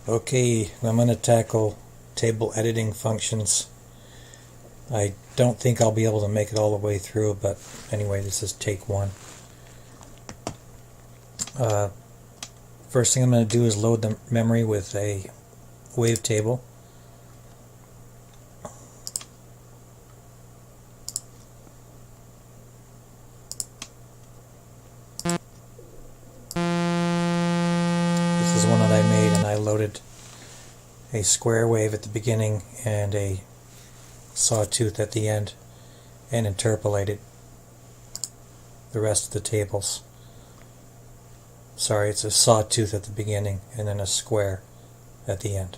Okay, I'm going to tackle table editing functions. I don't think I'll be able to make it all the way through, but anyway, this is take one. First thing I'm going to do is load the memory with a wavetable. This is one that I made, and I loaded a square wave at the beginning and a sawtooth at the end and interpolated the rest of the tables. Sorry, it's a sawtooth at the beginning and then a square at the end.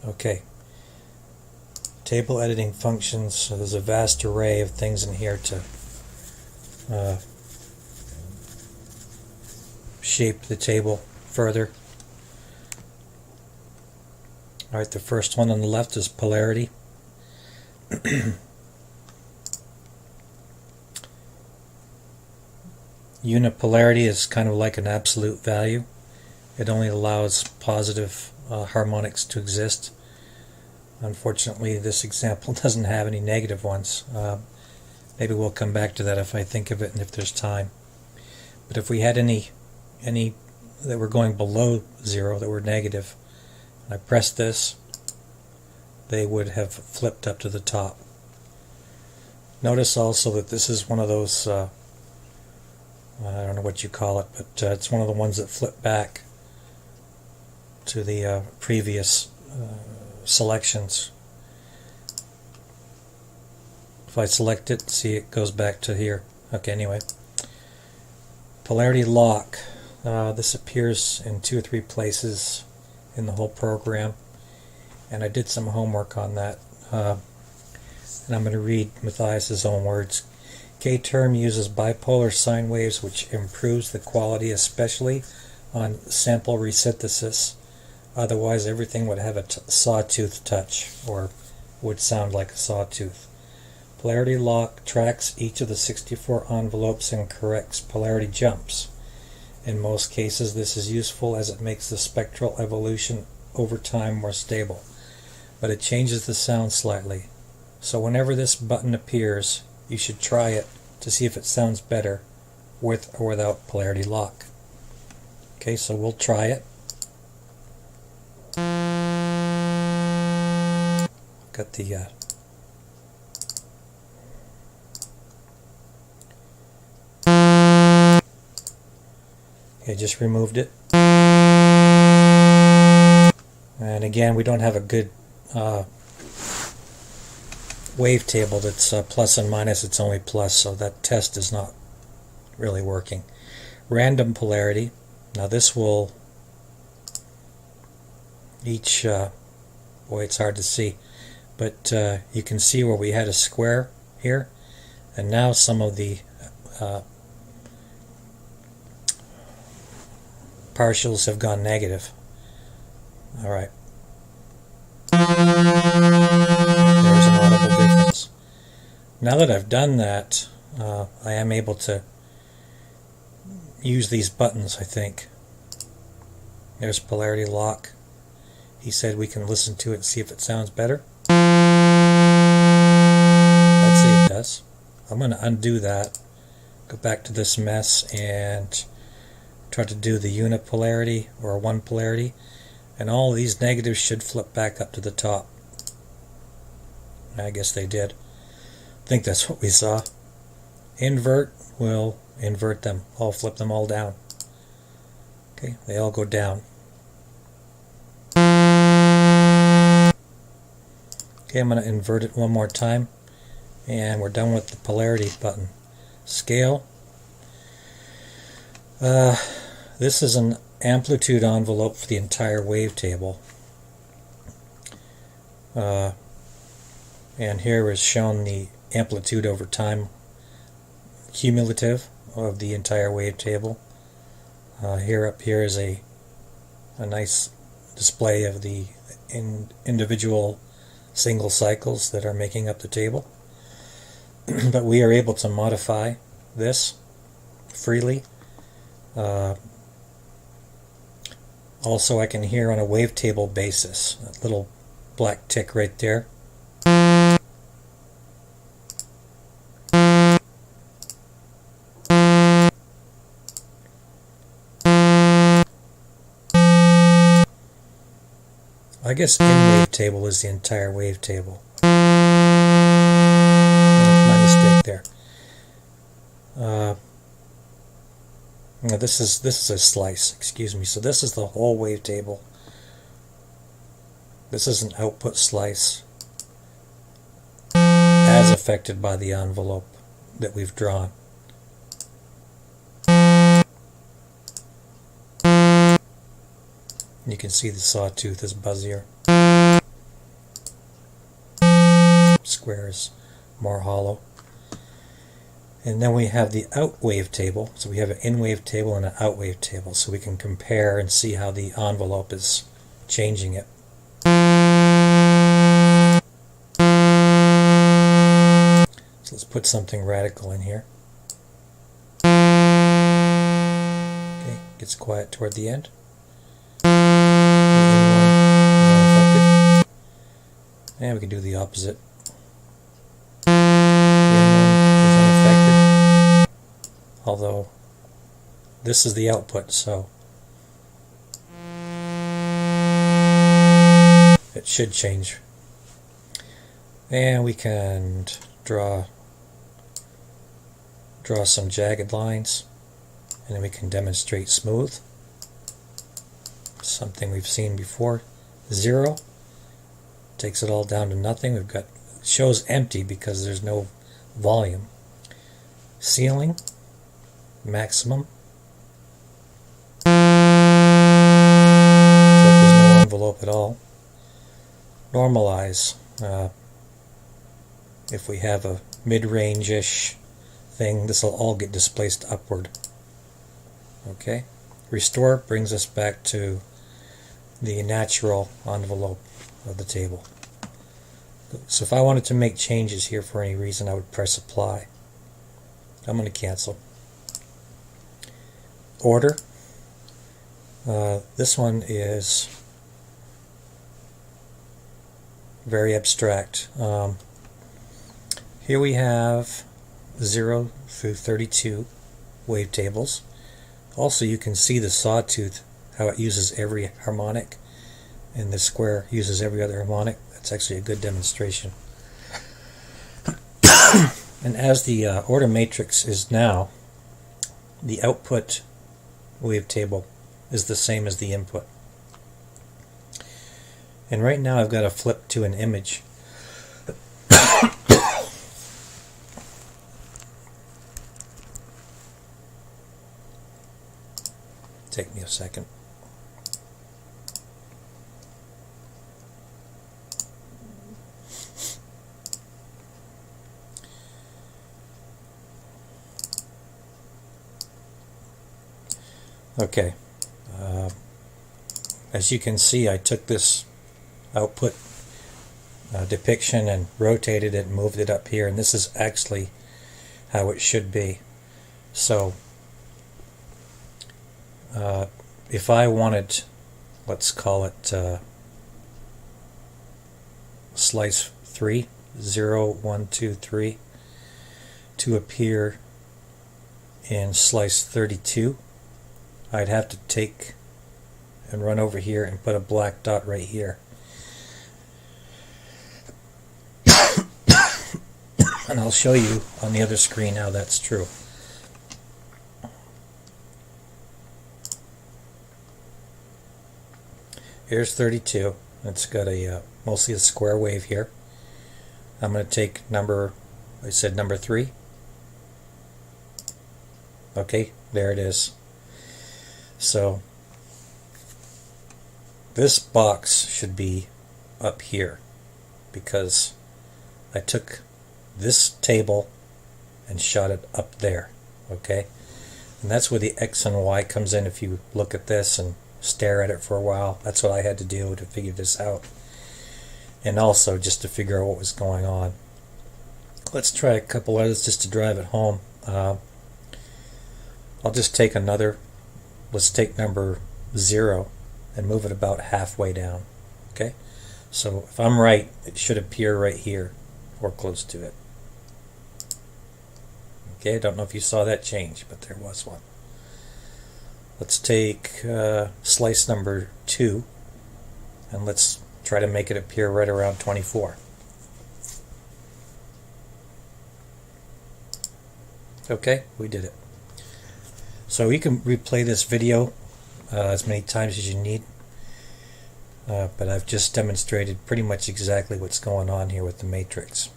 Okay. Table editing functions, so there's a vast array of things in here to shape the table further. Alright, the first one on the left is polarity. Unit polarity is kind of like an absolute value. It only allows positive harmonics to exist. Unfortunately, this example doesn't have any negative ones. Maybe we'll come back to that if I think of it and if there's time. But if we had any that were going below zero, that were negative, and I pressed this, they would have flipped up to the top. Notice also that this is one of those, I don't know what you call it, but it's one of the ones that flip back to the previous selections. If I select it, see, it goes back to here. Okay, anyway. Polarity Lock. This appears in 2 or 3 places in the whole program, and I did some homework on that. And I'm going to read Matthias's own words. KTERM uses bipolar sine waves, which improves the quality, especially on sample resynthesis. Otherwise, everything would have a sawtooth touch, or would sound like a sawtooth. Polarity Lock tracks each of the 64 envelopes and corrects polarity jumps. In most cases, this is useful as it makes the spectral evolution over time more stable, but it changes the sound slightly. So whenever this button appears, you should try it to see if it sounds better with or without Polarity Lock. Okay, so we'll try it. Got the I just removed it. And again, we don't have a good wavetable that's plus and minus, it's only plus, so that test is not really working. Random polarity. Now this will each, boy, it's hard to see, but you can see where we had a square here, and now some of the partials have gone negative. Alright. There's an audible difference. Now that I've done that, I am able to use these buttons, I think. There's Polarity Lock. He said we can listen to it and see if it sounds better. Let's see, it does. I'm going to undo that, go back to this mess, and try to do the unit polarity or one polarity, and all these negatives should flip back up to the top. I guess they did. I think that's what we saw. Invert will invert them. I'll flip them all down. Okay, they all go down. Okay, I'm going to invert it one more time, and we're done with the polarity button. Scale. This is an amplitude envelope for the entire wavetable. And here is shown the amplitude over time cumulative of the entire wavetable. Here up here is a nice display of the individual single cycles that are making up the table. but we are able to modify this freely. Also, I can hear on a wavetable basis, that little black tick right there. I guess in wavetable is the entire wavetable. My mistake there. No, this is a slice, excuse me. So this is the whole wavetable. This is an output slice as affected by the envelope that we've drawn. You can see the sawtooth is buzzier. Square is more hollow. And then we have the out wavetable. So we have an in wavetable and an out wavetable. So we can compare and see how the envelope is changing it. So let's put something radical in here. Okay, gets quiet toward the end. And we can do the opposite. Although this is the output, so it should change. And we can draw some jagged lines, and then we can demonstrate smooth. Something we've seen before. 0 takes it all down to nothing. We've got, shows empty because there's no volume. Ceiling, maximum. So there's no envelope at all. Normalize. If we have a mid-range-ish thing, this will all get displaced upward. Okay. Restore brings us back to the natural envelope of the table. So if I wanted to make changes here for any reason, I would press apply. I'm going to cancel. Order. This one is very abstract. Here we have 0 through 32 wavetables. Also, you can see the sawtooth, how it uses every harmonic, and the square uses every other harmonic. That's actually a good demonstration. And as the order matrix is now, the output wavetable is the same as the input. And right now I've got to flip to an image. Take me a second. Okay, as you can see, I took this output depiction and rotated it and moved it up here, and this is actually how it should be. So if I wanted, let's call it slice 3, 0, 1, 2, 3, to appear in slice 32, I'd have to take and run over here and put a black dot right here. And I'll show you on the other screen how that's true. Here's 32. It's got a mostly a square wave here. I'm going to take number 3. Okay, there it is. So this box should be up here because I took this table and shot it up there. Okay, and that's where the X and Y comes in. If you look at this and stare at it for a while, that's what I had to do to figure this out, and also just to figure out what was going on. Let's try a couple others just to drive it home. I'll just take let's take number 0 and move it about halfway down. Okay, so if I'm right, it should appear right here or close to it. Okay, I don't know if you saw that change, but there was one. Let's take slice number 2 and let's try to make it appear right around 24. Okay, we did it. So you can replay this video as many times as you need, but I've just demonstrated pretty much exactly what's going on here with the matrix.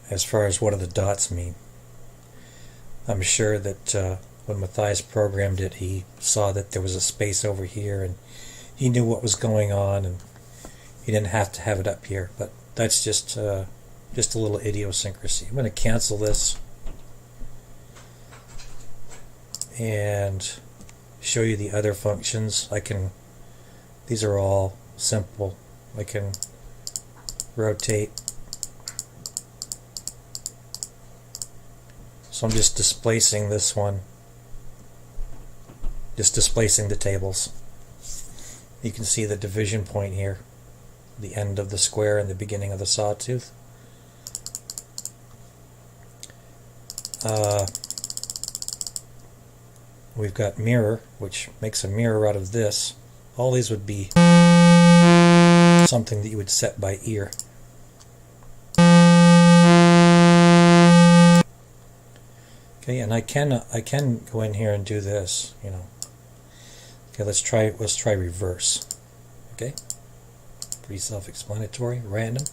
As far as what do the dots mean, I'm sure that when Matthias programmed it, he saw that there was a space over here and he knew what was going on, and he didn't have to have it up here, but that's just a little idiosyncrasy. I'm going to cancel this and show you the other functions. These are all simple. I can rotate. So I'm just displacing this one, just displacing the tables. You can see the division point here, the end of the square and the beginning of the sawtooth. We've got mirror, which makes a mirror out of this. All these would be something that you would set by ear. Okay, and I can go in here and do this, you know. Okay, let's try reverse. Okay, pretty self-explanatory. Random,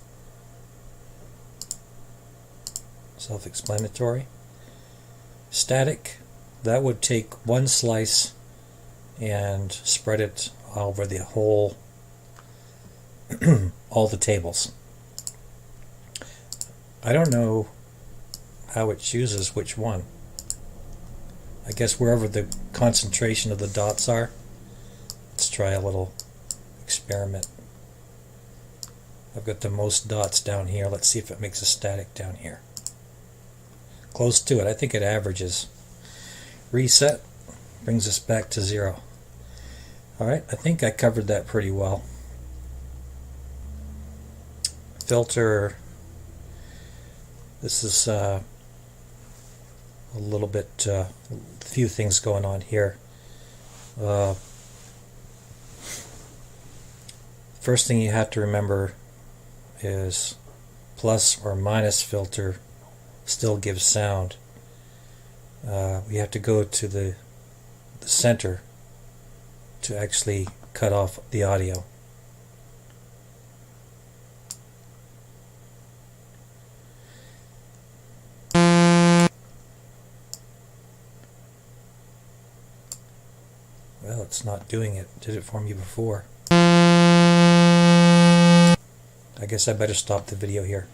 self-explanatory. Static, that would take one slice and spread it over the whole, all the tables. I don't know how it chooses which one. I guess wherever the concentration of the dots are. Let's try a little experiment. I've got the most dots down here. Let's see if it makes a static down here. Close to it. I think it averages. Reset brings us back to 0. Alright, I think I covered that pretty well. Filter. This is a little bit, a few things going on here. First thing you have to remember is plus or minus filter still gives sound. We have to go to the center to actually cut off the audio. Well, it's not doing it. Did it for me before. I guess I better stop the video here.